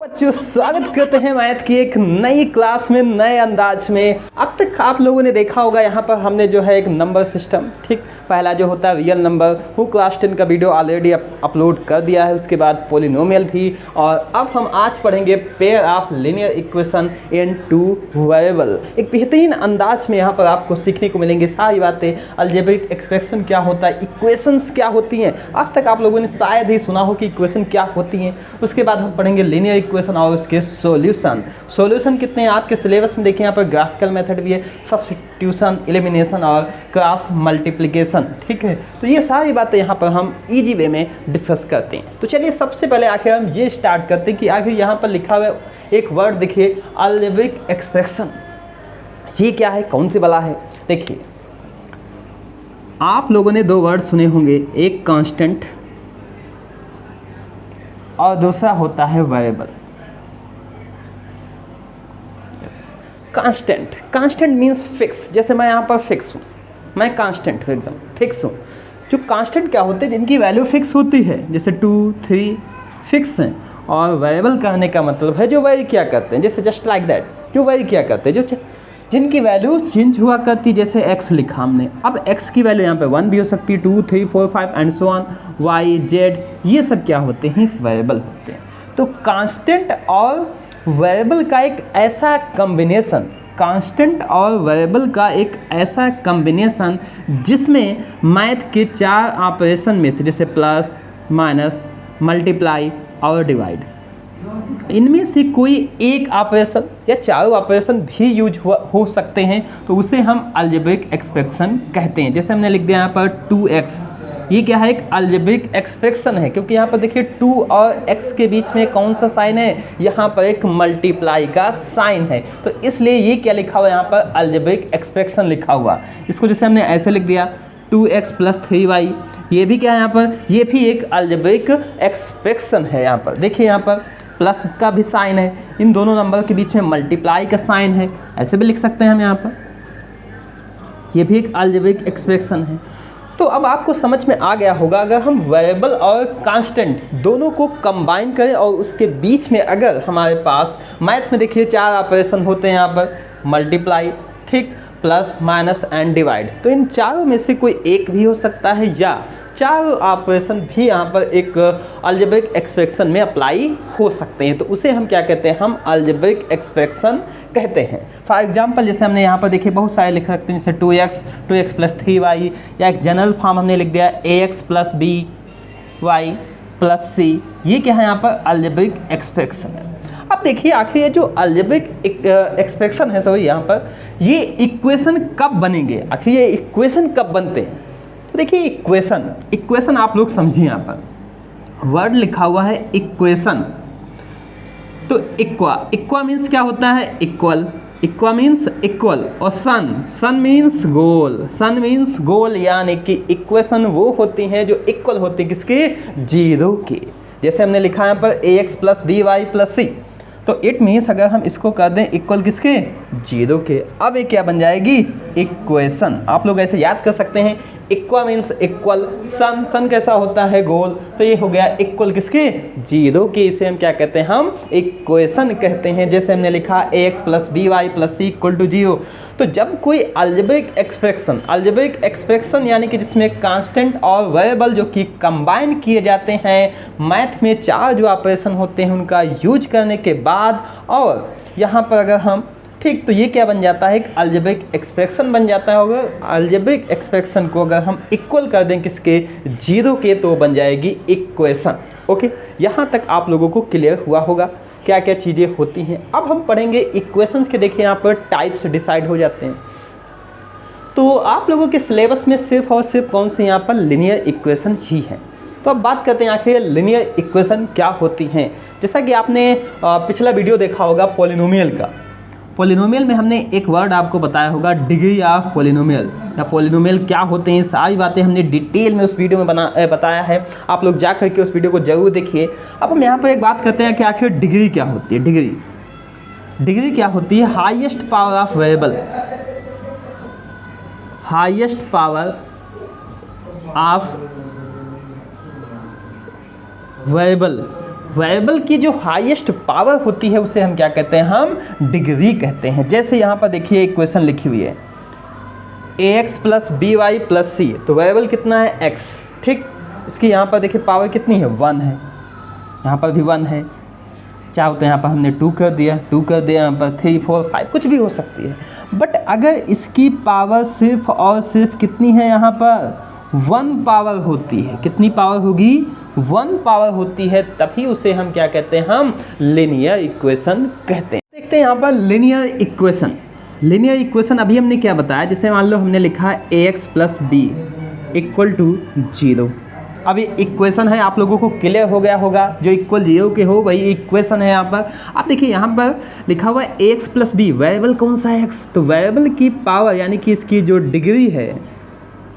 बच्चों स्वागत करते हैं मैथ की एक नई क्लास में नए अंदाज में। अब तक आप लोगों ने देखा होगा यहाँ पर हमने जो है एक नंबर सिस्टम, ठीक, पहला जो होता है रियल नंबर, वो क्लास 10 का वीडियो ऑलरेडी अपलोड कर दिया है। उसके बाद पॉलिनोमियल भी, और अब हम आज पढ़ेंगे pair of linear equation in two variable. एक बेहतरीन अंदाज में यहाँ पर आपको सीखने को मिलेंगे सारी बातें। अलजेब्रिक एक्सप्रेशन क्या होता है, इक्वेशंस क्या होती हैं, आज तक आप लोगों ने शायद ही सुना हो कि इक्वेशन क्या होती हैं। उसके बाद हम पढ़ेंगे लीनियर इक्वेशन और उसके सॉल्यूशन कितने हैं आपके सिलेबस में। देखिए यहाँ पर ग्राफिकल मेथड भी है, सब्स्टिट्यूशन, एलिमिनेशन और क्रॉस मल्टीप्लिकेशन, ठीक है। तो ये सारी बातें यहाँ पर हम इजी वे में डिस्कस करते हैं। तो चलिए सबसे पहले आखिर हम ये स्टार्ट करते हैं कि आखिर यहाँ पर लिखा हुआ एक वर्ड देखिए, अलजेब्रिक एक्सप्रेशन। ये क्या है, कौन सी वाला है? देखिए आप लोगों ने दो वर्ड सुने होंगे, एक कांस्टेंट और दूसरा होता है variable. Constant, constant means fix. जैसे मैं यहाँ पर फिक्स हूँ, मैं कांस्टेंट हूँ, एकदम फिक्स हूँ। जो कांस्टेंट क्या होते हैं, जिनकी वैल्यू फिक्स होती है, जैसे 2, 3 फिक्स हैं। और वेरिएबल कहने का मतलब है जो वेरी क्या करते हैं, जैसे जस्ट लाइक दैट, जो वेरी क्या करते हैं, जो जिनकी वैल्यू चेंज हुआ करती, जैसे x लिखा हमने। अब x की वैल्यू यहाँ पे 1 भी हो सकती है, 2, 3, 4, 5 and so on, y, z, ये सब क्या होते हैं, वेरिएबल होते हैं। तो कांस्टेंट और वेरिएबल का एक ऐसा कॉम्बिनेशन, कांस्टेंट और वेरिएबल का एक ऐसा कॉम्बिनेशन जिसमें मैथ के 4 ऑपरेशन में से, जैसे प्लस, माइनस, मल्टीप्लाई और डिवाइड, इनमें से कोई एक ऑपरेशन या चारों ऑपरेशन भी यूज हो सकते हैं, तो उसे हम अलजेब्रिक एक्सप्रेशन कहते हैं। जैसे हमने लिख दिया यहाँ पर 2x, ये क्या है, एक अलजेब्रिक एक्सप्रेशन है, क्योंकि यहाँ पर देखिए 2 और x के बीच में कौन सा साइन है, यहाँ पर एक मल्टीप्लाई का साइन है, तो इसलिए ये क्या लिखा हुआ है यहाँ पर, अलजेब्रिक एक्सप्रेशन लिखा हुआ। इसको जैसे हमने ऐसे लिख दिया 2x + 3y, ये भी क्या है यहाँ पर, ये भी एक अलजेब्रिक एक्सप्रेशन है। यहाँ पर देखिए, यहाँ पर प्लस का भी साइन है, इन दोनों नंबर के बीच में मल्टीप्लाई का साइन है, ऐसे भी लिख सकते हैं हम यहाँ पर, ये भी एक अलजेब्रिक एक्सप्रेशन है। तो अब आपको समझ में आ गया होगा, अगर हम वेरिएबल और कांस्टेंट दोनों को कंबाइन करें और उसके बीच में अगर हमारे पास मैथ में देखिए 4 ऑपरेशन होते हैं यहाँ पर, मल्टीप्लाई, ठीक, प्लस, माइनस एंड डिवाइड, तो इन चारों में से कोई एक भी हो सकता है या चारों ऑपरेशन भी यहाँ पर एक अलजेब्रिक एक्सप्रेशन में अप्लाई हो सकते हैं, तो उसे हम क्या कहते हैं, हम अलजेब्रिक एक्सप्रेशन कहते हैं। फॉर एग्जांपल जैसे हमने यहाँ पर देखिए बहुत सारे लिख सकते हैं, जैसे 2x + 3y, या एक जनरल फॉर्म हमने लिख दिया ax + by + c, ये क्या है यहाँ पर, अलजेब्रिक एक्सप्रेशन है। अब देखिए आखिर ये जो अलजेब्रिक एक्सप्रेशन है, सो यहाँ पर ये इक्वेशन कब बनेंगे, आखिर ये इक्वेशन कब बनते हैं। तो देखिए इक्वेशन आप लोग समझिए, यहाँ पर वर्ड लिखा हुआ है इक्वेशन। तो इक्वा मीन्स क्या होता है, इक्वा मीन्स इक्वल, और सन मीन्स गोल, यानी कि इक्वेशन वो होती हैं जो इक्वल होती है किसके, 0 के। जैसे हमने लिखा है यहाँ पर ax + by + c, तो इट मीन्स अगर हम इसको कर दें इक्वल किसके, 0 के, अब ये क्या बन जाएगी, इक्वेशन। आप लोग ऐसे याद कर सकते हैं, इक्वा मीन्स इक्वल, सन कैसा होता है, गोल, तो ये हो गया इक्वल किसके, 0 के, इसे हम क्या कहते हैं, हम इक्वेशन कहते हैं। जैसे हमने लिखा ax + by + c = 0, तो जब कोई अलजेब्रिक एक्सप्रेशन यानी कि जिसमें कांस्टेंट और वेरिएबल जो कि कंबाइन किए जाते हैं मैथ में 4 जो ऑपरेशन होते हैं उनका यूज करने के बाद, और यहाँ पर अगर हम, ठीक, तो ये क्या बन जाता है, एक अलजेब्रिक एक्सप्रेशन बन जाता है। अगर अलजेब्रिक एक्सप्रेशन को अगर हम इक्वल कर दें किसके, 0 के, तो बन जाएगी इक्वेशन। ओके, यहाँ तक आप लोगों को क्लियर हुआ होगा क्या क्या चीज़ें होती हैं। अब हम पढ़ेंगे इक्वेशंस के। देखिए यहाँ पर टाइप्स डिसाइड हो जाते हैं, तो आप लोगों के सिलेबस में सिर्फ और सिर्फ कौन से यहाँ पर लीनियर इक्वेशन ही है। तो अब बात करते हैं आखिर लीनियर इक्वेशन क्या होती हैं। जैसा कि आपने पिछला वीडियो देखा होगा पॉलिनोमियल का, पॉलिनोमियल में हमने एक वर्ड आपको बताया होगा, डिग्री ऑफ पॉलिनोमियल, या पॉलिनोमियल क्या होते हैं, सारी बातें हमने डिटेल में उस वीडियो में बताया है। आप लोग जा करके उस वीडियो को जरूर देखिए। अब हम यहाँ पर एक बात करते हैं कि आखिर डिग्री क्या होती है। डिग्री क्या होती है, highest power of variable, highest power of variable variable की जो हाईएस्ट पावर होती है उसे हम क्या कहते हैं, हम डिग्री कहते हैं। जैसे यहाँ पर देखिए इक्वेशन लिखी हुई है ax plus B Y plus C, तो वेरिएबल कितना है x, ठीक। इसकी यहाँ पर देखिए पावर कितनी है, 1 है, यहाँ पर भी 1 है, चाहो तो यहाँ पर हमने 2 कर दिया, यहाँ पर 3 4 5 कुछ भी हो सकती है। बट अगर इसकी पावर सिर्फ और सिर्फ कितनी है, यहाँ पर 1 पावर होती है, कितनी पावर होगी, 1 पावर होती है, तभी उसे हम क्या कहते हैं, हम लीनियर इक्वेशन कहते हैं। देखते हैं यहाँ पर लीनियर इक्वेशन। लीनियर इक्वेशन अभी हमने क्या बताया, जैसे मान लो हमने लिखा है ax plus B equal to 0। अब ये इक्वेशन है, आप लोगों को क्लियर हो गया होगा, जो इक्वल 0 के हो वही इक्वेशन है यहाँ पर। आप देखिए यहाँ पर लिखा हुआ है ax प्लस बी, वेरिएबल कौन सा है, x, तो वेरिएबल की पावर यानी कि इसकी जो डिग्री है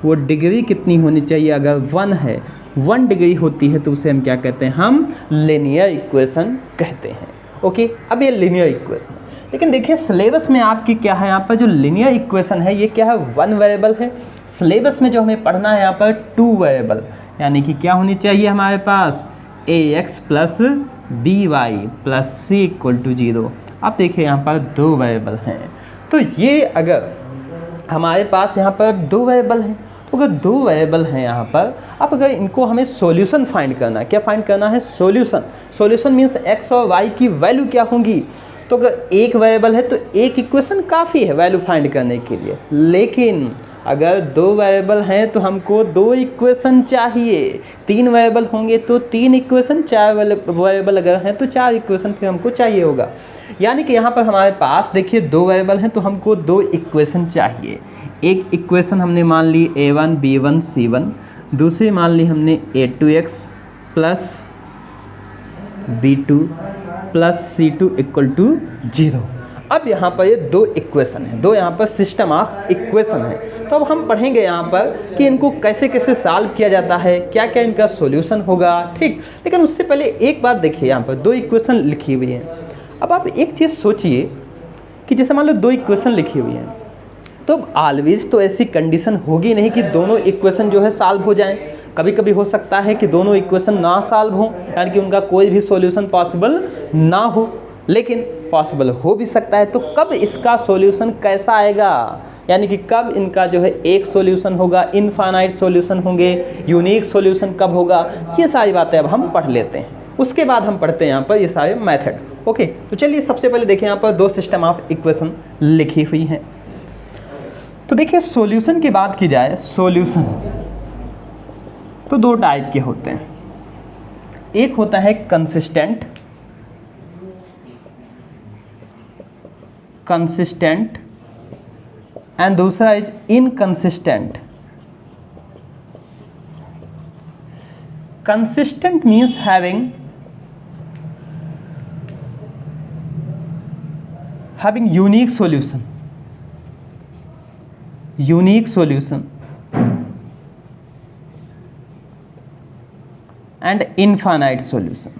वो डिग्री कितनी होनी चाहिए, अगर 1 है, 1 डिग्री होती है तो उसे हम क्या कहते हैं, हम लीनियर इक्वेशन कहते हैं। ओके, अब ये लीनियर इक्वेशन, लेकिन देखिए सिलेबस में आपकी क्या है, यहाँ पर जो लीनियर इक्वेशन है ये क्या है, 1 वेरिएबल है। सिलेबस में जो हमें पढ़ना है यहाँ पर 2 वेरिएबल, यानी कि क्या होनी चाहिए हमारे पास ax plus B Y plus C equal to 0। अब देखिए यहाँ पर 2 वेरिएबल हैं, तो ये अगर हमारे पास यहाँ पर 2 वेरिएबल हैं, तो अगर 2 वेरिएबल हैं यहाँ पर, अब अगर इनको हमें सॉल्यूशन फाइंड करना है, क्या फाइंड करना है, सॉल्यूशन। सॉल्यूशन मीन्स x और y की वैल्यू क्या होंगी, तो अगर एक वेरिएबल है तो एक इक्वेशन काफ़ी है वैल्यू फाइंड करने के लिए, लेकिन अगर 2 वेरिएबल हैं तो हमको 2 इक्वेशन चाहिए, 3 वेरिएबल होंगे तो 3 इक्वेशन, 4 वेरिएबल अगर हैं तो 4 इक्वेशन फिर हमको चाहिए होगा। यानी कि यहाँ पर हमारे पास देखिए 2 वेरिएबल हैं तो हमको 2 इक्वेशन चाहिए। एक इक्वेशन हमने मान ली a1 b1 c1, दूसरी मान ली हमने a2x plus b2 plus c2 equal to 0। अब यहाँ पर ये 2 इक्वेशन है, 2 यहाँ पर सिस्टम ऑफ इक्वेशन है। तो अब हम पढ़ेंगे यहाँ पर कि इनको कैसे कैसे सॉल्व किया जाता है, क्या क्या इनका सॉल्यूशन होगा, ठीक। लेकिन उससे पहले एक बात देखिए, यहाँ पर 2 इक्वेशन लिखी हुई है। अब आप एक चीज़ सोचिए कि जैसे मान लो 2 इक्वेशन लिखी हुई हैं, तो ऑलवेज तो ऐसी कंडीशन होगी नहीं कि दोनों इक्वेशन जो है सॉल्व हो जाएं। कभी कभी हो सकता है कि दोनों इक्वेशन ना सॉल्व हो, यानी कि उनका कोई भी सॉल्यूशन पॉसिबल ना हो, लेकिन पॉसिबल हो भी सकता है। तो कब इसका सॉल्यूशन कैसा आएगा, यानी कि कब इनका जो है एक सॉल्यूशन होगा, इनफाइनाइट सॉल्यूशन होंगे, यूनिक सॉल्यूशन कब होगा, ये सारी बातें अब हम पढ़ लेते हैं। उसके बाद हम पढ़ते हैं यहाँ पर ये सारे मेथड। ओके, तो चलिए सबसे पहले देखें, यहाँ पर 2 सिस्टम ऑफ इक्वेशन लिखी हुई हैं। तो देखिए सॉल्यूशन की बात की जाए, सॉल्यूशन तो 2 टाइप के होते हैं। एक होता है कंसिस्टेंट एंड दूसरा is inconsistent. Consistent means having unique solution, and infinite solution.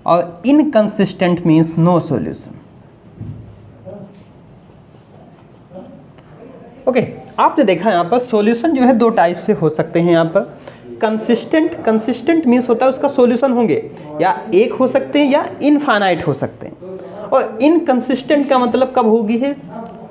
और inconsistent means no solution. Okay, आपने देखा यहाँ पर सॉल्यूशन जो है 2 टाइप से हो सकते हैं। यहाँ पर कंसिस्टेंट मीन्स होता है उसका सॉल्यूशन होंगे या एक हो सकते हैं या इनफाइनाइट हो सकते हैं। और इनकंसिस्टेंट का मतलब कब होगी है,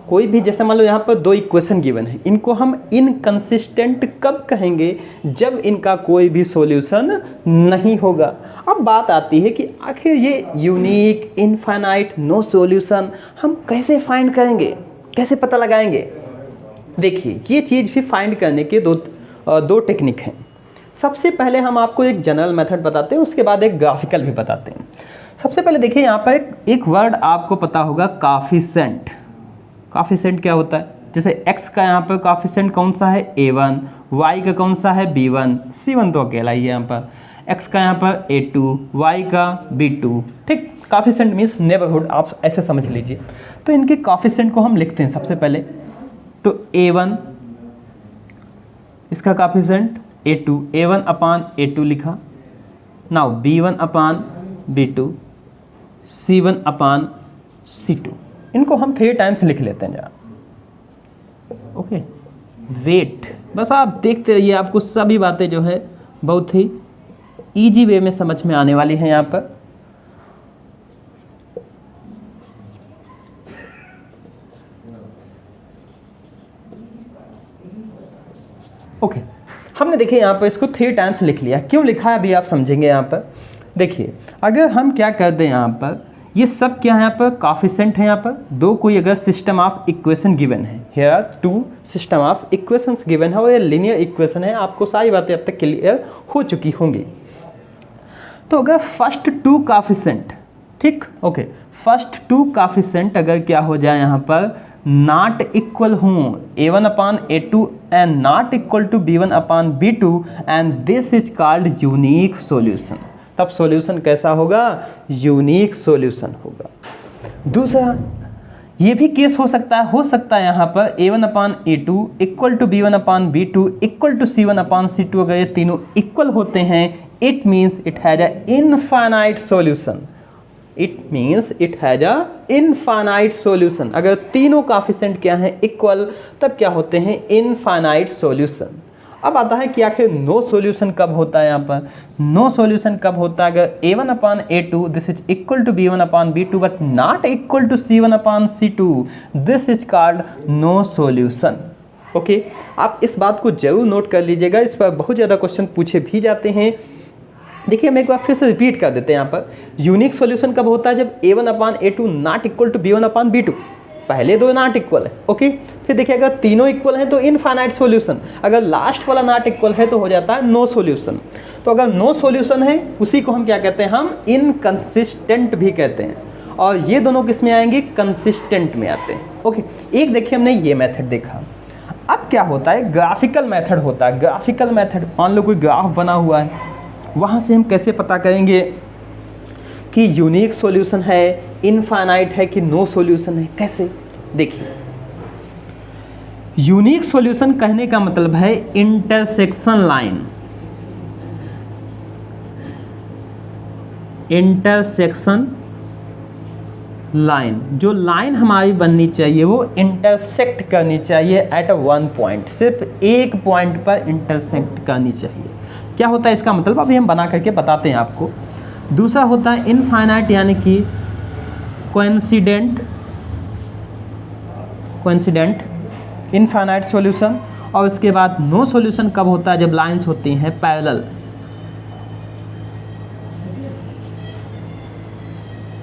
कोई भी, जैसे मान लो यहाँ पर 2 इक्वेशन गिवन है, इनको हम इनकंसिस्टेंट कब कहेंगे, जब इनका कोई भी सॉल्यूशन नहीं होगा। अब बात आती है कि आखिर ये यूनिक, इनफाइनाइट, नो सॉल्यूशन हम कैसे फाइंड करेंगे, कैसे पता लगाएंगे। देखिए ये चीज़ भी फाइंड करने के दो टेक्निक हैं। सबसे पहले हम आपको एक जनरल मेथड बताते हैं, उसके बाद एक ग्राफिकल भी बताते हैं। सबसे पहले देखिए यहाँ पर एक वर्ड आपको पता होगा, काफिसेंट। काफिसेंट क्या होता है, जैसे x का यहाँ पर काफिसेंट कौन सा है, a1, y का कौन सा है, b1, c1 तो अकेला ही है यहाँ पर, x का यहाँ पर a2, y का b2, ठीक। काफिसेंट मीन्स नेबरहुड, आप ऐसे समझ लीजिए। तो इनके काफिसेंट को हम लिखते हैं सबसे पहले, तो a1 इसका काफिसेंट a2, a1 अपान a2 लिखा, नाउ b1 अपान b2, c1 अपान c2। इनको हम 3 टाइम्स लिख लेते हैं जरा। ओके, वेट बस आप देखते रहिए, आपको सभी बातें जो है बहुत ही ईजी वे में समझ में आने वाली हैं यहाँ पर। ओके, हमने देखिए यहाँ पर इसको 3 टाइम्स लिख लिया। क्यों लिखा है अभी आप समझेंगे यहाँ पर। देखिए अगर हम क्या कर दें यहाँ पर, ये सब क्या है यहाँ पर, कोएफिशिएंट है यहाँ पर दो, कोई अगर सिस्टम ऑफ इक्वेशन गिवन है, here 2 system of equations given है और ये लीनियर इक्वेशन है, आपको सारी बातें अब तक क्लियर हो चुकी होंगी। तो अगर फर्स्ट 2 कोएफिशिएंट, ठीक, ओके, फर्स्ट 2 कोएफिशिएंट अगर क्या हो जाए यहाँ पर नॉट इक्वल हूँ a1/a2 and not equal to b1/b2 and this is called unique solution, तब सॉल्यूशन कैसा होगा, यूनिक सॉल्यूशन होगा। दूसरा ये भी केस हो सकता है यहाँ पर a1/a2 equal to b1/b2 equal to c1/c2, अगर ये तीनों इक्वल होते हैं it means it has a infinite solution, it means it has a infinite solution. अगर तीनों कोएफिशिएंट क्या हैं, इक्वल, तब क्या होते हैं, इनफाइनाइट सॉल्यूशन। अब आता है कि आखिर नो सॉल्यूशन कब होता है। यहाँ पर नो सॉल्यूशन कब होता है, अगर a1/a2 this is equal to b1/b2 but not equal to c1/c2, this is called no solution. Okay, आप इस बात को जरूर नोट कर लीजिएगा, इस पर बहुत ज़्यादा क्वेश्चन पूछे भी जाते हैं। देखिए हम एक बार फिर से रिपीट कर देते हैं। यहाँ पर यूनिक सॉल्यूशन कब होता है, जब a1/a2 not equal to b1/b2, पहले दो नॉट इक्वल है। ओके, फिर देखिए अगर तीनों इक्वल हैं तो इनफाइनाइट सॉल्यूशन, अगर लास्ट वाला नॉट इक्वल है तो हो जाता है नो सॉल्यूशन। तो अगर नो सॉल्यूशन है उसी को हम क्या कहते हैं, हम इनकंसिस्टेंट भी कहते हैं, और ये दोनों किस में आएंगे, कंसिस्टेंट में आते हैं। ओके, एक देखिए हमने ये मेथड देखा। अब क्या होता है, ग्राफिकल मेथड होता है। ग्राफिकल मेथड, मान लो कोई ग्राफ बना हुआ है, वहाँ से हम कैसे पता करेंगे कि यूनिक सॉल्यूशन है, इनफाइनाइट है कि नो सॉल्यूशन है, कैसे। देखिए यूनिक सॉल्यूशन कहने का मतलब है इंटरसेक्शन लाइन, इंटरसेक्शन लाइन, जो लाइन हमारी बननी चाहिए वो इंटरसेक्ट करनी चाहिए एट अ वन पॉइंट, सिर्फ एक पॉइंट पर इंटरसेक्ट करनी चाहिए। क्या होता है इसका मतलब, अभी हम बना करके बताते हैं आपको। दूसरा होता है इनफाइनाइट, यानी कि कोइंसिडेंट, इनफाइनाइट सॉल्यूशन। और उसके बाद नो सॉल्यूशन कब होता है, जब लाइंस होती हैं पैरेलल,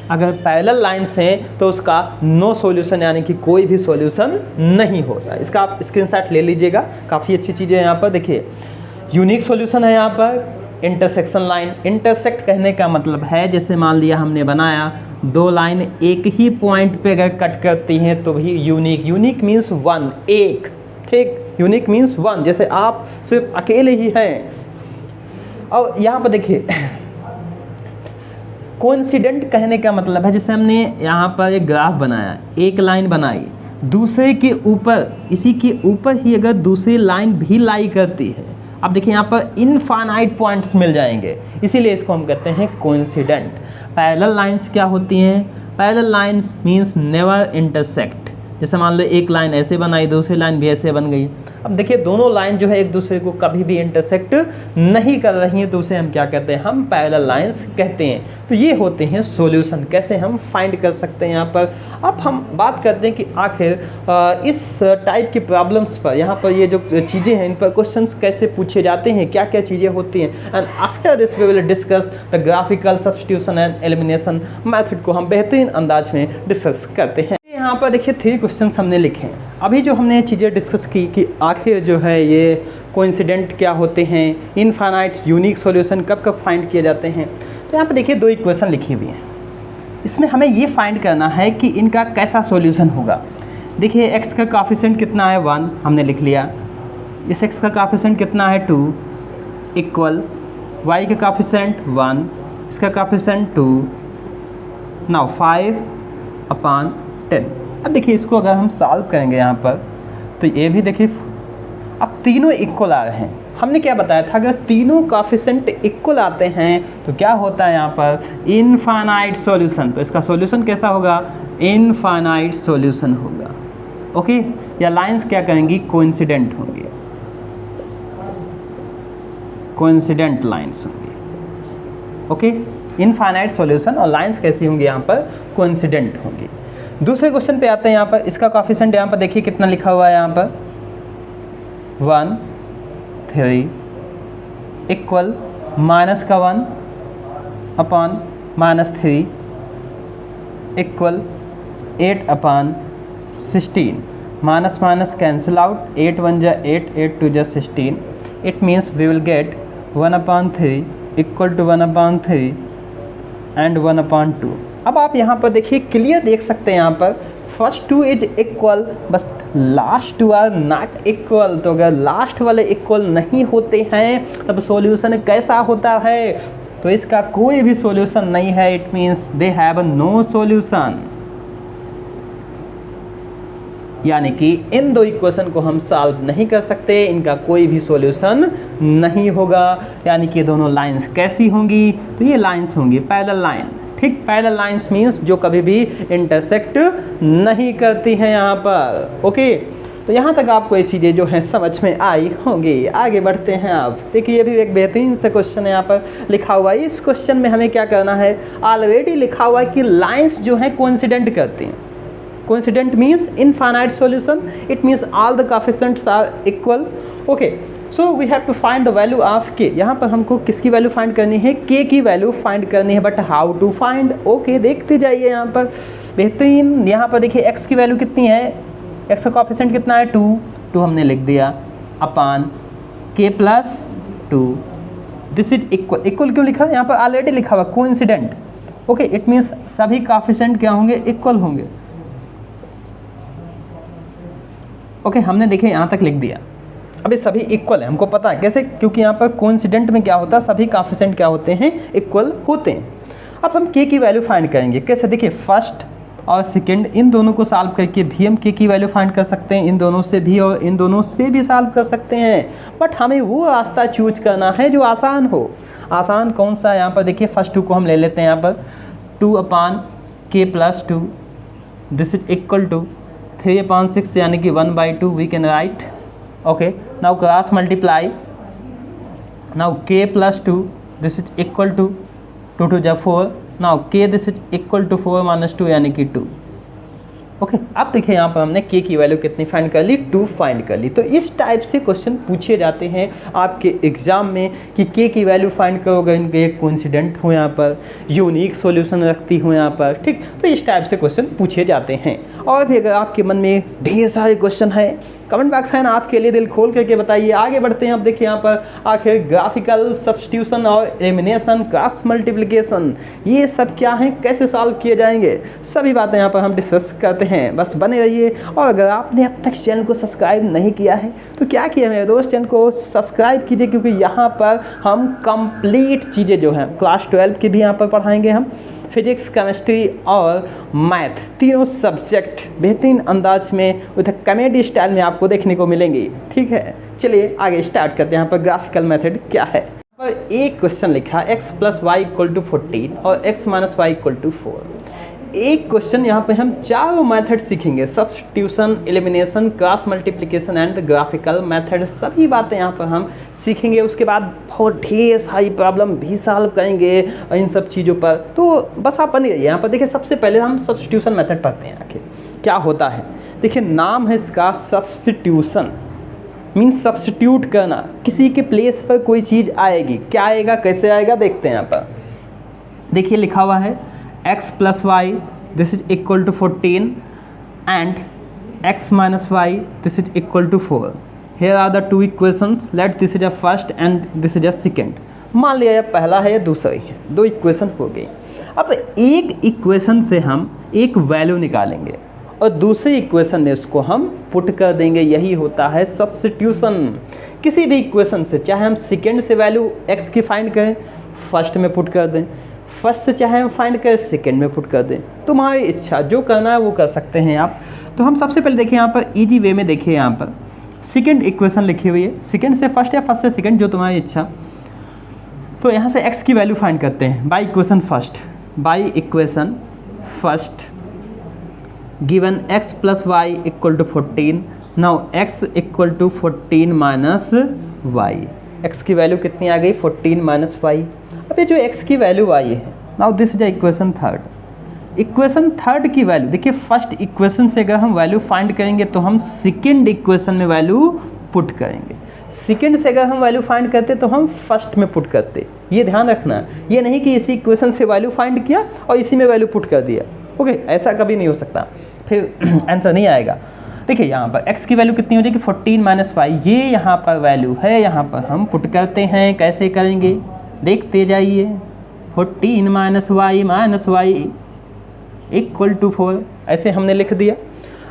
अगर पैरेलल लाइंस हैं तो उसका नो सॉल्यूशन, यानी कि कोई भी सॉल्यूशन नहीं होता। इसका आप स्क्रीनशॉट ले लीजिएगा, काफ़ी अच्छी चीज़ें हैं यहाँ पर। देखिए यूनिक सॉल्यूशन है यहाँ पर इंटरसेक्शन लाइन। इंटरसेक्ट कहने का मतलब है, जैसे मान लिया हमने बनाया दो लाइन एक ही पॉइंट पे अगर कट करती हैं तो भी यूनिक, यूनिक मीन्स वन, एक, ठीक, यूनिक मीन्स वन, जैसे आप सिर्फ अकेले ही हैं। और यहाँ पर देखिए कोइंसिडेंट कहने का मतलब है, जैसे हमने यहाँ पर एक ग्राफ बनाया, एक लाइन बनाई, दूसरे के ऊपर, इसी के ऊपर ही अगर दूसरी लाइन भी लाई करती है, अब देखिए यहाँ पर इनफाइनाइट पॉइंट्स मिल जाएंगे, इसीलिए इसको हम कहते हैं कोइंसिडेंट। पैरेलल लाइंस क्या होती हैं, parallel lines means never intersect. जैसे मान लो एक लाइन ऐसे बनाई, दूसरी लाइन भी ऐसे बन गई। अब देखिए दोनों लाइन जो है एक दूसरे को कभी भी इंटरसेक्ट नहीं कर रही हैं, तो उसे हम क्या कहते हैं, हम पैरेलल लाइंस कहते हैं। तो ये होते हैं सॉल्यूशन, कैसे हम फाइंड कर सकते हैं यहाँ पर। अब हम बात करते हैं कि आखिर इस टाइप की प्रॉब्लम्स पर, यहाँ पर ये जो चीज़ें हैं इन पर क्वेश्चंस कैसे पूछे जाते हैं, क्या क्या चीज़ें होती हैं। And after this we will discuss the graphical substitution and elimination method को हम बेहतरीन अंदाज में डिस्कस करते हैं। यहाँ पर देखिए 3 क्वेश्चंस हमने लिखे हैं। अभी जो हमने चीज़ें डिस्कस की कि आखिर जो है ये कोइंसिडेंट क्या होते हैं, इनफाइनाइट यूनिक सॉल्यूशन कब कब फाइंड किए जाते हैं। तो यहाँ पर देखिए 2 इक्वेशन लिखी हुई हैं, इसमें हमें ये फाइंड करना है कि इनका कैसा सॉल्यूशन होगा। देखिए x का कोएफिशिएंट कितना है 1, हमने लिख लिया। इस x का कोएफिशिएंट कितना है 2, इक्वल y का कोएफिशिएंट 1, इसका कोएफिशिएंट 2, नाउ 5/10। अब देखिए इसको अगर हम सॉल्व करेंगे यहाँ पर, तो ये भी देखिए अब तीनों इक्वल आ रहे हैं। हमने क्या बताया था, अगर तीनों कोएफिशिएंट इक्वल आते हैं तो क्या होता है यहाँ पर, इनफाइनाइट सॉल्यूशन। तो इसका सॉल्यूशन कैसा होगा, इनफाइनाइट सॉल्यूशन होगा। ओके, या लाइंस क्या करेंगी, कोइंसिडेंट होंगे। कोइंसिडेंट लाइन्स होंगी। ओके, इनफाइनाइट सॉल्यूशन और लाइन्स कैसी होंगी यहाँ पर, कोइंसिडेंट होंगी। दूसरे क्वेश्चन पे आते हैं। यहाँ पर इसका कोएफिशिएंट यहाँ पर देखिए कितना लिखा हुआ है, यहाँ पर 1 3 इक्वल माइनस का 1 upon -3 equal 8 upon 16। Minus minus cancel out, 8 1 जा 8, 8 2 जा 16। It means we will get 1/3 equal to 1/3 and 1/2। अब आप यहाँ पर देखिए क्लियर देख सकते हैं, यहाँ पर फर्स्ट टू इज इक्वल बस last two are not equal. तो अगर लास्ट वाले इक्वल नहीं होते हैं तब सॉल्यूशन कैसा होता है, तो इसका कोई भी सॉल्यूशन नहीं है। It means they have no solution, यानी कि इन दो इक्वेशन को हम सॉल्व नहीं कर सकते, इनका कोई भी सॉल्यूशन नहीं होगा। यानी कि दोनों लाइंस कैसी होंगी, तो ये लाइंस होंगी पैरेलल लाइन। ठीक, पैरेलल लाइंस मीन्स जो कभी भी इंटरसेक्ट नहीं करती हैं यहाँ पर। ओके, तो यहाँ तक आपको ये चीज़ें जो हैं समझ में आई होंगी। आगे बढ़ते हैं। आप देखिए ये भी एक बेहतरीन से क्वेश्चन है यहाँ पर लिखा हुआ है। इस क्वेश्चन में हमें क्या करना है, ऑलरेडी लिखा हुआ है कि लाइंस जो हैं कोइंसिडेंट करती हैं। Coincident means infinite solution, it means all the coefficients are equal. Okay, so we have to find the value of k. यहाँ पर हमको किसकी वैल्यू फाइंड करनी है, के की वैल्यू फाइंड करनी है। But how to find, okay देखते जाइए यहाँ पर बेहतरीन। यहाँ पर देखिए एक्स की वैल्यू कितनी है, एक्स का कोएफिशिएंट कितना है 2 हमने लिख दिया अपान k plus 2। This is equal, equal क्यों लिखा, यहाँ पर ऑलरेडी लिखा हुआ कोइंसिडेंट। ओके, इट मीन्स सभी कोएफिशिएंट क्या होंगे, इक्वल होंगे। ओके, हमने देखे यहाँ तक लिख दिया। अभी सभी इक्वल है, हमको पता है कैसे, क्योंकि यहाँ पर कोइंसिडेंट में क्या होता है, सभी कोएफिशिएंट क्या होते हैं, इक्वल होते हैं। अब हम के की वैल्यू फाइंड करेंगे कैसे, देखिए फर्स्ट और सेकंड इन दोनों को सॉल्व करके भी हम के की वैल्यू फाइंड कर सकते हैं, इन दोनों से भी और इन दोनों से भी सॉल्व कर सकते हैं। बट हमें वो रास्ता चूज करना है जो आसान हो। आसान कौन सा है, यहाँ पर देखिए फर्स्ट 2 को हम ले लेते हैं। यहाँ पर 2 upon k plus 2 this is equal to 3/6 यानी कि 1/2 we can write. Okay, now cross multiply, now k plus 2 this is equal to 2 2 जा 4, now k this is equal to 4 - 2 यानी कि 2। ओके, अब देखिए यहाँ पर हमने k की वैल्यू कितनी फाइंड कर ली, 2 फाइंड कर ली। तो इस टाइप से क्वेश्चन पूछे जाते हैं आपके एग्जाम में कि k की वैल्यू फाइंड करोगे, इनके कोइंसिडेंट हो यहाँ पर, यूनिक सॉल्यूशन रखती हो यहाँ पर। ठीक, तो इस टाइप से क्वेश्चन पूछे जाते हैं। और भी अगर आपके मन में ढेर सारे क्वेश्चन हैं, कमेंट बॉक्स है ना आपके लिए, दिल खोल करके बताइए। आगे बढ़ते हैं। अब देखिए यहाँ पर आखिर ग्राफिकल सब्स्टिट्यूशन और एलिमिनेशन, क्रॉस मल्टीप्लिकेशन, ये सब क्या है, कैसे सॉल्व किए जाएंगे, सभी बातें यहाँ पर हम डिस्कस करते हैं। बस बने रहिए। और अगर आपने अब तक चैनल को सब्सक्राइब नहीं किया है तो क्या किया मेरे दोस्त, चैनल को सब्सक्राइब कीजिए, क्योंकि यहाँ पर हम कंप्लीट चीज़ें जो हैं क्लास 12 की भी यहाँ पर पढ़ाएंगे। हम फिजिक्स, केमिस्ट्री और मैथ तीनों सब्जेक्ट बेहतरीन अंदाज में विद कॉमेडी स्टाइल में आपको देखने को मिलेंगी। ठीक है, चलिए आगे स्टार्ट करते हैं। यहाँ पर ग्राफिकल मेथड क्या है। यहाँ पर एक क्वेश्चन लिखा x + y = 14 और x - y = 4। एक क्वेश्चन यहाँ पे हम चारों मेथड सीखेंगे, substitution, elimination, cross multiplication and graphical method, सभी बातें यहाँ पर हम सीखेंगे। उसके बाद बहुत ढेर सारी प्रॉब्लम भी सॉल्व करेंगे इन सब चीज़ों पर। तो बस आप बने रहिए। यहाँ पर देखिए सबसे पहले हम सब्स्टिट्यूशन मेथड पढ़ते हैं आखिर क्या होता है। देखिए नाम है इसका सब्स्टिट्यूशन, मीन्स सब्स्टिट्यूट करना, किसी के प्लेस पर कोई चीज़ आएगी। क्या आएगा, कैसे आएगा, देखते हैं यहाँ पर। देखिए लिखा हुआ है x + y this is equal to 14 and x - y this is equal to 4. Here are the two equations. Let this is a first and this is a second. मान लिया यह पहला है, यह दूसरा ही है, दो इक्वेशन हो गई। अब एक इक्वेशन से हम एक वैल्यू निकालेंगे और दूसरे इक्वेशन में उसको हम पुट कर देंगे। यही होता है सब्स्टिट्यूशन। किसी भी इक्वेशन से, चाहे हम सेकेंड से वैल्यू x की फाइंड करें, फर्स्ट में पुट कर दें, फर्स्ट से चाहे हम फाइंड करें, सेकेंड में पुट कर दें, तुम्हारी इच्छा, जो करना है वो कर सकते हैं आप। तो हम सबसे पहले देखिए यहाँ पर इजी वे में देखिए, यहाँ पर सेकेंड इक्वेशन लिखी हुई है, सेकेंड से फर्स्ट या फर्स्ट से सेकेंड, जो तुम्हारी इच्छा। तो यहाँ से x की वैल्यू फाइंड करते हैं by equation first. By equation first given x + y = 14, now x = 14 - y। x की वैल्यू कितनी आ गई 14 माइनस वाई। अब ये जो x की वैल्यू आई है, now this is equation third. Equation third की वैल्यू देखिए, फर्स्ट इक्वेशन से अगर हम वैल्यू फाइंड करेंगे तो हम सेकेंड इक्वेशन में वैल्यू पुट करेंगे, सेकेंड से अगर हम वैल्यू फाइंड करते तो हम फर्स्ट में पुट करते। ये ध्यान रखना, ये नहीं कि इसी इक्वेशन से वैल्यू फाइंड किया और इसी में वैल्यू पुट कर दिया, ओके ऐसा कभी नहीं हो सकता, फिर आंसर नहीं आएगा। देखिए यहाँ पर x की वैल्यू कितनी हो जाएगी 14 माइनस वाई, ये यहाँ पर वैल्यू है, यहाँ पर हम पुट करते हैं। कैसे करेंगे देखते जाइए। 14 माइनस वाई इक्वल टू 4, ऐसे हमने लिख दिया।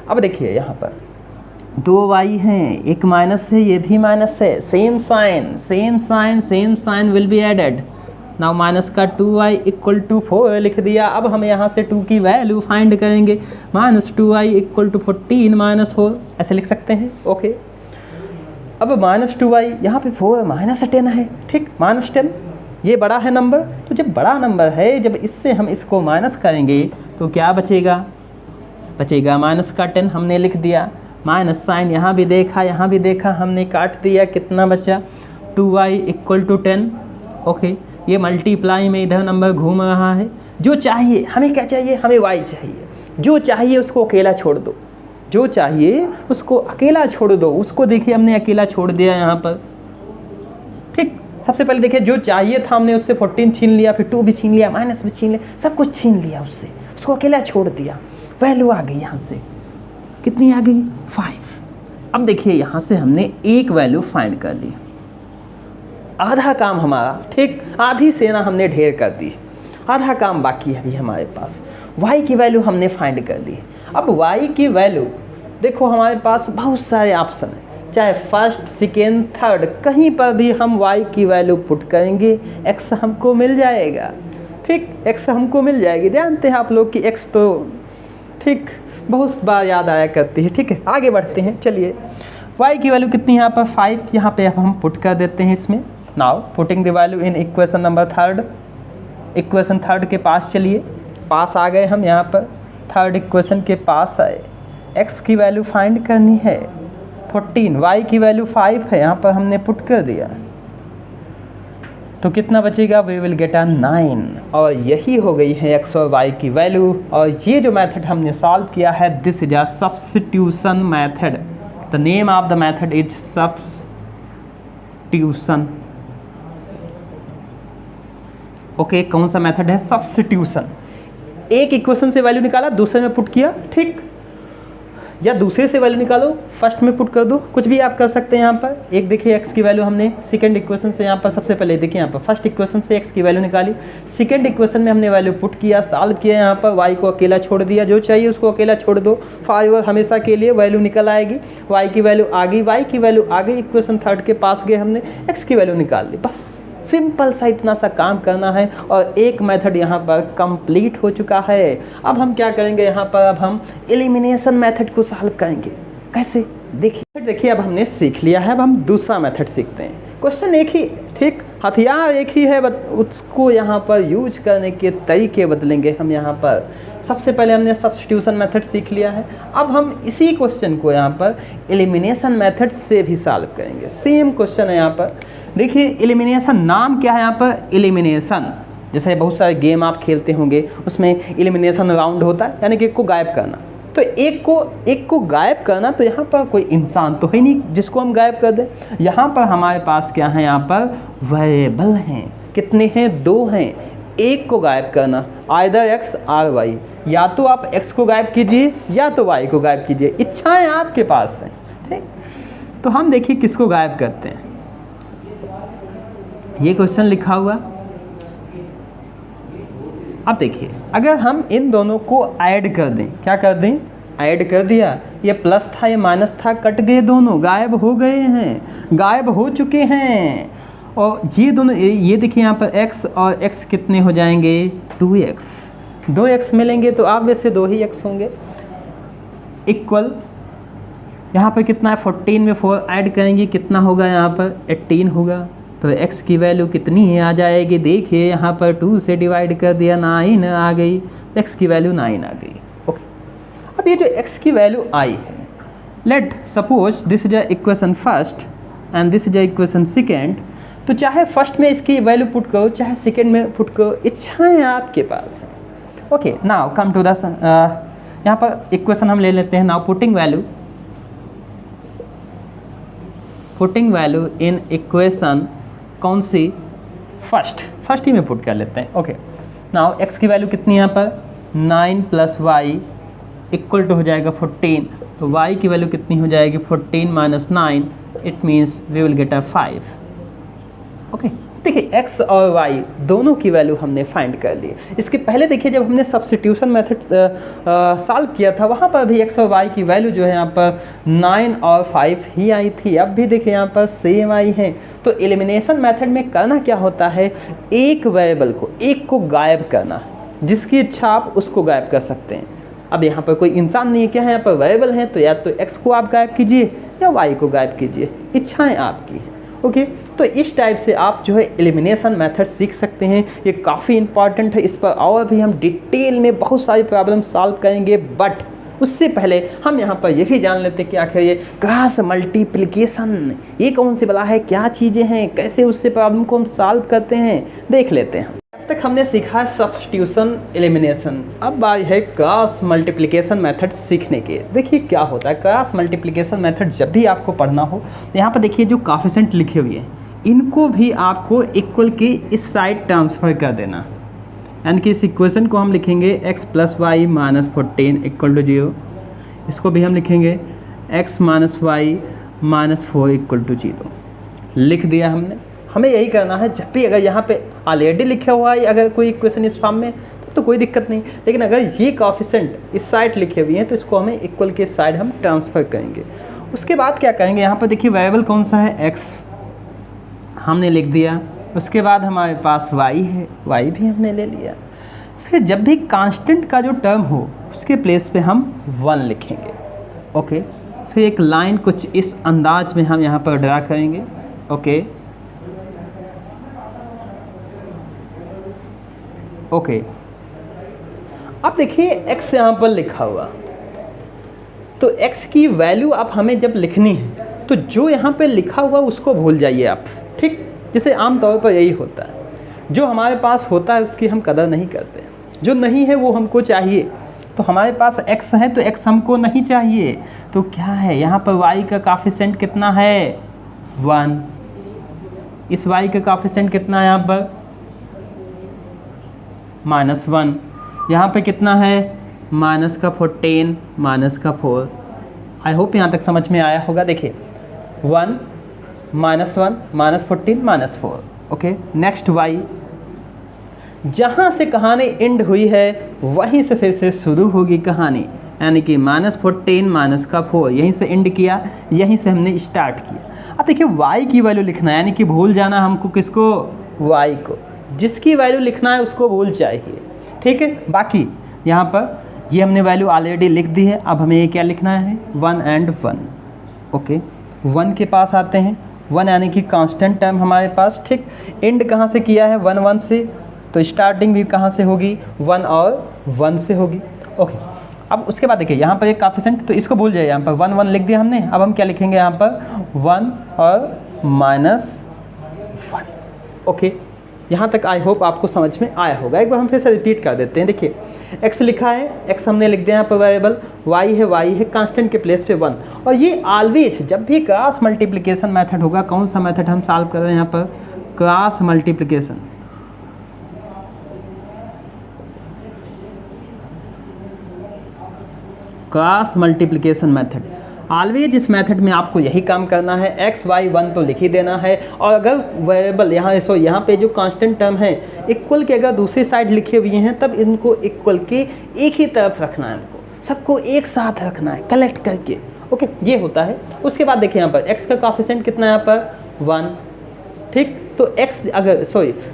अब देखिए यहाँ पर 2y हैं, एक माइनस है, ये भी माइनस है, same sign will be added. Now minus का 2y इक्वल टू 4 लिख दिया। अब हम यहाँ से 2 की वैल्यू फाइंड करेंगे, minus 2y equal to 14 minus 4, ऐसे लिख सकते हैं, ओके। अब माइनस 2y यहाँ पे 4 माइनस 10 है, ठीक, माइनस 10 ये बड़ा है नंबर, तो जब बड़ा नंबर है, जब इससे हम इसको माइनस करेंगे तो क्या बचेगा माइनस का 10 हमने लिख दिया, माइनस साइन यहाँ भी देखा हमने, काट दिया, कितना बचा 2y इक्वल टू 10, ओके। ये मल्टीप्लाई में इधर नंबर घूम रहा है। जो चाहिए हमें, क्या चाहिए, हमें y चाहिए, जो चाहिए उसको अकेला छोड़ दो, उसको देखिए हमने अकेला छोड़ दिया यहाँ पर, ठीक। सबसे पहले देखिए जो चाहिए था हमने उससे 14 छीन लिया, फिर 2 भी छीन लिया, माइनस भी छीन लिया, सब कुछ छीन लिया उससे, उसको अकेला छोड़ दिया, वैल्यू आ गई यहाँ से, कितनी आ गई 5। अब देखिए यहाँ से हमने एक वैल्यू फाइंड कर ली, आधा काम हमारा, ठीक, आधी सेना हमने ढेर कर दी, आधा काम बाकी है अभी हमारे पास। y की वैल्यू हमने फाइंड कर ली। अब y की वैल्यू देखो, हमारे पास बहुत सारे ऑप्शन हैं, चाहे फर्स्ट सेकेंड थर्ड, कहीं पर भी हम y की वैल्यू पुट करेंगे x हमको मिल जाएगा, ठीक, x हमको मिल जाएगी। जानते हैं आप लोग कि x तो ठीक बहुत बार याद आया करती है, ठीक है। आगे बढ़ते हैं, चलिए y की वैल्यू कितनी है यहाँ पर 5, यहाँ पे हम पुट कर देते हैं इसमें। Now putting the value in equation number third, equation third के पास चलिए, पास आ गए हम, यहाँ पर थर्ड इक्वेशन के पास आए। x की वैल्यू फाइंड करनी है 14, y की वैल्यू 5 है, यहाँ पर हमने पुट कर दिया, तो कितना बचेगा, वी विल गेट 9। और यही हो गई है x और y की वैल्यू। और ये जो मेथड हमने सॉल्व किया है, this is a substitution method, the name of the method is substitution, okay. कौन सा मेथड है, सब्स्टिट्यूशन। एक इक्वेशन से वैल्यू निकाला, दूसरे में पुट किया, ठीक, या दूसरे से वैल्यू निकालो, फर्स्ट में पुट कर दो, कुछ भी आप कर सकते हैं। यहाँ पर एक देखिए x की वैल्यू हमने सेकंड इक्वेशन से, यहाँ पर सबसे पहले देखिए यहाँ पर फर्स्ट इक्वेशन से x की वैल्यू निकाली, सेकंड इक्वेशन में हमने वैल्यू पुट किया, सॉल्व किया, यहाँ पर y को अकेला छोड़ दिया, जो चाहिए उसको अकेला छोड़ दो, 5 हमेशा के लिए वैल्यू निकल आएगी, y की वैल्यू आ गई, y की वैल्यू आ गई, इक्वेशन थर्ड के पास गए, हमने x की वैल्यू निकाल ली, बस सिंपल सा इतना सा काम करना है और एक मेथड यहाँ पर कंप्लीट हो चुका है। अब हम क्या करेंगे यहाँ पर, अब हम एलिमिनेशन मेथड को सॉल्व करेंगे। कैसे, देखिए अब हमने सीख लिया है, अब हम दूसरा मेथड सीखते हैं। क्वेश्चन एक ही, ठीक, हथियार एक ही है, बट उसको यहाँ पर यूज करने के तरीके बदलेंगे हम। यहाँ पर सबसे पहले हमने सब्स्टिट्यूशन मेथड सीख लिया है, अब हम इसी क्वेश्चन को यहाँ पर एलिमिनेशन मेथड से भी सॉल्व करेंगे। सेम क्वेश्चन है यहाँ पर, देखिए एलिमिनेशन, नाम क्या है यहाँ पर, एलिमिनेशन। जैसे बहुत सारे गेम आप खेलते होंगे, उसमें एलिमिनेशन राउंड होता है, यानी कि एक को गायब करना। तो एक को गायब करना, तो यहाँ पर कोई इंसान तो है नहीं जिसको हम गायब कर दें। यहाँ पर हमारे पास क्या है, यहाँ पर वेरिएबल हैं, कितने हैं, 2 हैं। एक को गायब करना, आइदर x और y, या तो आप x को गायब कीजिए या तो y को गायब कीजिए, इच्छाएं आपके पास हैं, ठीक। तो हम देखिए किसको गायब करते हैं, ये क्वेश्चन लिखा हुआ। अब देखिए अगर हम इन दोनों को ऐड कर दें, क्या कर दें, ऐड कर दिया, ये प्लस था ये माइनस था, कट गए, दोनों गायब हो गए हैं, गायब हो चुके हैं। और ये दोनों, ये देखिए यहाँ पर x और x कितने हो जाएंगे, 2x, 2x मिलेंगे, तो आप वैसे 2 ही x होंगे, इक्वल यहाँ पर कितना है, 14 में 4 ऐड करेंगे, कितना होगा यहाँ पर 18 होगा। तो x की वैल्यू कितनी आ जाएगी, देखिए यहाँ पर 2 से डिवाइड कर दिया, 9 आ गई, x की वैल्यू 9 आ गई, ओके। अब ये जो x की वैल्यू आई है, let suppose this is a equation first and this is a equation second, तो चाहे फर्स्ट में इसकी वैल्यू पुट करो, चाहे सेकेंड में पुट करो, इच्छाएँ आपके पास हैं। Okay, now come to the यहाँ पर इक्वेशन हम ले लेते हैं। Now putting value in equation कौन सी, फर्स्ट ही में पुट कर लेते हैं। ओके, नाउ x की वैल्यू कितनी है यहाँ पर 9 + y इक्वल टू हो जाएगा 14, तो y की वैल्यू कितनी हो जाएगी 14 - 9, it means we will get a 5। Okay, देखिए x और y दोनों की वैल्यू हमने फाइंड कर ली। इसके पहले देखिए जब हमने सब्स्टिट्यूशन मेथड सॉल्व किया था वहाँ पर भी x और y की वैल्यू जो है यहाँ पर 9 और 5 ही आई थी। अब भी देखिए यहाँ पर सेम आई है। तो एलिमिनेशन मेथड में करना क्या होता है, एक वेरिएबल को, एक को गायब करना, जिसकी इच्छा आप उसको गायब कर सकते हैं। अब यहाँ पर कोई इंसान नहीं है, क्या है यहाँ पर वेरिएबल है, तो या तो x को आप गायब कीजिए या y को गायब कीजिए, इच्छाएँ आपकी हैं। ओके, तो इस टाइप से आप जो है एलिमिनेशन मेथड सीख सकते हैं। ये काफ़ी इंपॉर्टेंट है, इस पर और भी हम डिटेल में बहुत सारी प्रॉब्लम सॉल्व करेंगे। बट उससे पहले हम यहाँ पर ये भी जान लेते हैं कि आखिर ये क्रॉस मल्टीप्लिकेशन ये कौन सी बला है, क्या चीज़ें हैं, कैसे उससे प्रॉब्लम को हम सॉल्व करते हैं, देख लेते हैं। अब तक हमने सीखा सब्स्टिट्यूशन, एलिमिनेशन, अब आई है क्रॉस मल्टीप्लिकेशन मेथड सीखने के। देखिए क्या होता है क्रॉस मल्टीप्लिकेशन मेथड, जब भी आपको पढ़ना हो तो यहाँ पर देखिए जो कोएफिशिएंट लिखे हुए हैं इनको भी आपको इक्वल के इस साइड ट्रांसफ़र कर देना, यानी कि इस इक्वेशन को हम लिखेंगे x + y - 14 = 0। इसको भी हम लिखेंगे x - y - 4 = 0। लिख दिया हमने। हमें यही करना है, जब भी अगर यहाँ पे ऑलरेडी लिखा हुआ है अगर कोई इक्वेशन इस फॉर्म में तो कोई दिक्कत नहीं, लेकिन अगर ये कोएफिशिएंट इस साइड लिखे हुए हैं तो इसको हमें इक्वल के साइड हम ट्रांसफ़र करेंगे। उसके बाद क्या करेंगे, यहाँ पर देखिए वेरिएबल कौन सा है, x हमने लिख दिया। उसके बाद हमारे पास y है, y भी हमने ले लिया। फिर जब भी कांस्टेंट का जो टर्म हो उसके प्लेस पे हम 1 लिखेंगे। ओके, फिर एक लाइन कुछ इस अंदाज में हम यहाँ पर ड्रा करेंगे। ओके ओके, अब देखिए x यहाँ पर लिखा हुआ, तो x की वैल्यू अब हमें जब लिखनी है तो जो यहाँ पे लिखा हुआ उसको भूल जाइए आप, ठीक। जैसे आम तौर पर यही होता है, जो हमारे पास होता है उसकी हम कदर नहीं करते, जो नहीं है वो हमको चाहिए। तो हमारे पास x है तो x हमको नहीं चाहिए, तो क्या है यहाँ पर y का कोएफिशिएंट कितना है 1। इस y का कोएफिशिएंट कितना है यहाँ पर -1। यहाँ पे कितना है -14 -4। आई होप यहाँ तक समझ में आया होगा। देखिए 1 -1 -14 -4। ओके, नेक्स्ट y, जहाँ से कहानी एंड हुई है वहीं से फिर से शुरू होगी कहानी, यानी कि -14 -4 यहीं से एंड किया, यहीं से हमने स्टार्ट किया। अब देखिए y की वैल्यू लिखना है, यानी कि भूल जाना हमको किसको, y को। जिसकी वैल्यू लिखना है उसको भूल चाहिए, ठीक है। बाकी यहाँ पर ये हमने वैल्यू ऑलरेडी लिख दी है। अब हमें ये क्या लिखना है 1 and 1। ओके, 1 के पास आते हैं, 1 यानी कि कांस्टेंट टर्म हमारे पास, ठीक। एंड कहाँ से किया है 1 1 से, तो स्टार्टिंग भी कहाँ से होगी 1 और 1 से होगी। ओके, अब उसके बाद देखिए यहाँ पर एक कोएफिशिएंट, तो इसको भूल जाइए, यहाँ पर 1 1 लिख दिया हमने। अब हम क्या लिखेंगे यहाँ पर 1 और -1। ओके, यहाँ तक आई होप आपको समझ में आया होगा। एक बार हम फिर से रिपीट कर देते हैं। देखिए x लिखा है, x हमने लिख दिया यहाँ पर वेरिएबल, y है कांस्टेंट के प्लेस पे 1। और ये ऑलवेज जब भी क्रॉस मल्टीप्लिकेशन मेथड होगा, कौन सा मेथड हम सॉल्व कर रहे हैं यहाँ पर, cross multiplication. Cross multiplication method, always इस मेथड में आपको यही काम करना है। x y 1 तो लिख ही देना है, और अगर वेरिएबल यहाँ पे जो कांस्टेंट टर्म है इक्वल के अगर दूसरी साइड लिखे हुए हैं तब इनको इक्वल के एक ही तरफ रखना है, इनको सबको एक साथ रखना है कलेक्ट करके। ओके, ये होता है। उसके बाद देखिए यहाँ पर x का कोएफिशिएंट कितना है यहाँ पर 1, ठीक। तो x अगर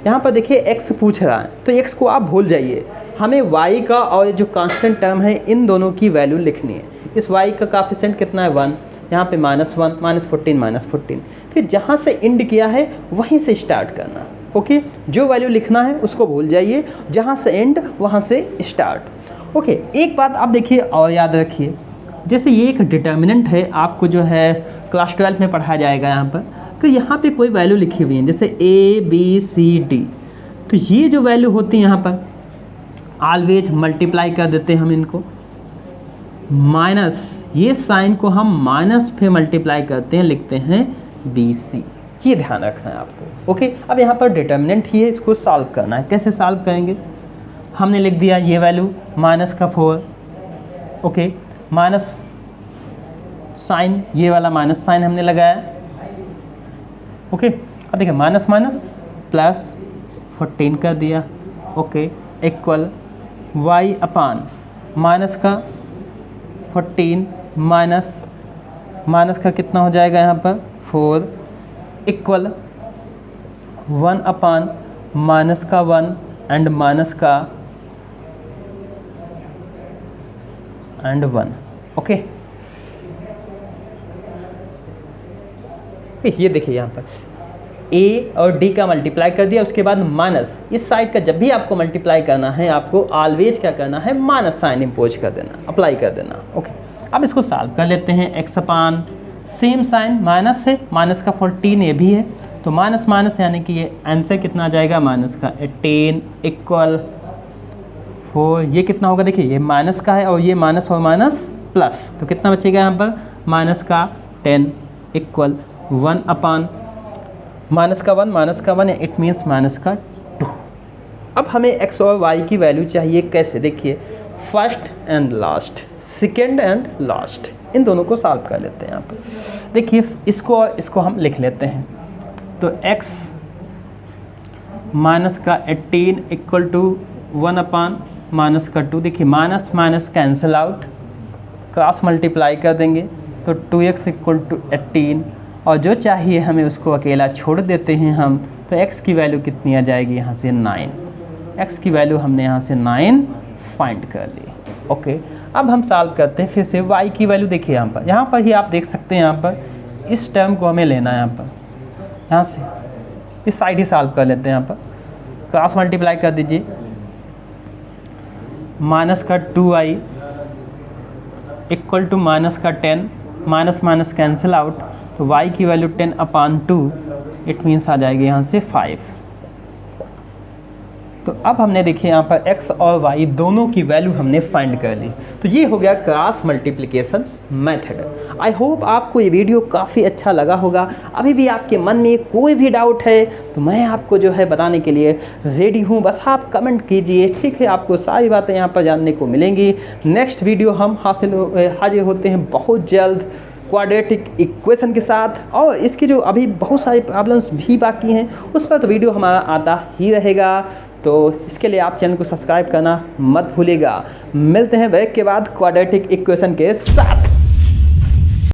यहाँ पर देखिए x पूछ रहा है तो x को आप भूल जाइए, हमें y का और जो कांस्टेंट टर्म है इन दोनों की वैल्यू लिखनी है। इस y का कोएफिशिएंट कितना है 1, यहाँ पे -1 -14 -14। फिर जहाँ से एंड किया है वहीं से स्टार्ट करना। ओके, जो वैल्यू लिखना है उसको भूल जाइए, जहाँ से एंड वहाँ से स्टार्ट। ओके, एक बात आप देखिए और याद रखिए, जैसे ये एक डिटर्मिनेंट है, आपको जो है क्लास 12 में पढ़ाया जाएगा यहाँ पर, कि यहाँ पे कोई वैल्यू लिखी हुई है जैसे ABCD, तो ये जो वैल्यू होती है यहाँ पर ऑलवेज मल्टीप्लाई कर देते हैं हम इनको, माइनस ये साइन को हम माइनस पे मल्टीप्लाई करते हैं, लिखते हैं BC। ये ध्यान रखना है आपको। ओके, अब यहाँ पर डिटर्मिनेंट ही है, इसको सॉल्व करना है। कैसे सॉल्व करेंगे? हमने लिख दिया ये वैल्यू माइनस का 4, ओके, माइनस साइन, ये वाला माइनस साइन हमने लगाया, ओके। अब देखिए माइनस माइनस प्लस 14 कर दिया, okay, equal y upon minus का 14 माइनस माइनस का कितना हो जाएगा यहाँ पर 4 इक्वल 1 अपान माइनस का 1 एंड माइनस का एंड 1, ओके। ये देखिए यहाँ पर A और D का मल्टीप्लाई कर दिया, उसके बाद माइनस, इस साइड का जब भी आपको मल्टीप्लाई करना है आपको ऑलवेज क्या करना है, माइनस साइन इम्पोज कर देना, अप्लाई कर देना, ओके। अब इसको सॉल्व कर लेते हैं। x अपान सेम साइन माइनस है, माइनस का 14 ये भी है, तो माइनस माइनस यानी कि ये आंसर कितना आ जाएगा, माइनस का 18 इक्वल 4, ये कितना होगा देखिए, ये माइनस का है और ये माइनस और माइनस प्लस, तो कितना बचेगा यहाँ पर माइनस का 10 इक्वल 1 अपान माइनस का 1 इट मीन्स माइनस का 2। अब हमें x और y की वैल्यू चाहिए, कैसे? देखिए first and last, second and last, इन दोनों को सॉल्व कर लेते हैं यहाँ पर। देखिए इसको हम लिख लेते हैं, तो x माइनस का 18 इक्वल टू 1 अपान माइनस का 2। देखिए minus minus cancel out, cross multiply कर देंगे तो 2x इक्वल टू 18, और जो चाहिए हमें उसको अकेला छोड़ देते हैं हम, तो x की वैल्यू कितनी आ जाएगी यहाँ से 9। x की वैल्यू हमने यहाँ से 9 फाइंड कर ली, ओके। अब हम सॉल्व करते हैं फिर से y की वैल्यू। देखिए यहाँ पर ही आप देख सकते हैं, यहाँ पर इस टर्म को हमें लेना है, यहाँ से इस साइड ही सॉल्व कर लेते हैं। यहाँ पर क्रॉस मल्टीप्लाई कर दीजिए, माइनस का 2y इक्वल टू माइनस का 10, माइनस माइनस कैंसिल आउट, तो y की वैल्यू 10 अपान 2 इट मीन्स आ जाएगी यहाँ से 5। तो अब हमने देखिए यहाँ पर x और y दोनों की वैल्यू हमने फाइंड कर ली। तो ये हो गया cross multiplication method. I hope आपको ये वीडियो काफ़ी अच्छा लगा होगा। अभी भी आपके मन में कोई भी डाउट है तो मैं आपको जो है बताने के लिए रेडी हूँ, बस आप कमेंट कीजिए, ठीक है। आपको सारी बातें यहाँ पर जानने को मिलेंगी। नेक्स्ट वीडियो हम हाजिर होते हैं बहुत जल्द क्वाड्रेटिक इक्वेशन के साथ, और इसकी जो अभी बहुत सारी प्रॉब्लम्स भी बाकी हैं उस पर तो वीडियो हमारा आता ही रहेगा। तो इसके लिए आप चैनल को सब्सक्राइब करना मत भूलिएगा। मिलते हैं ब्रेक के बाद क्वाड्रेटिक इक्वेशन के साथ।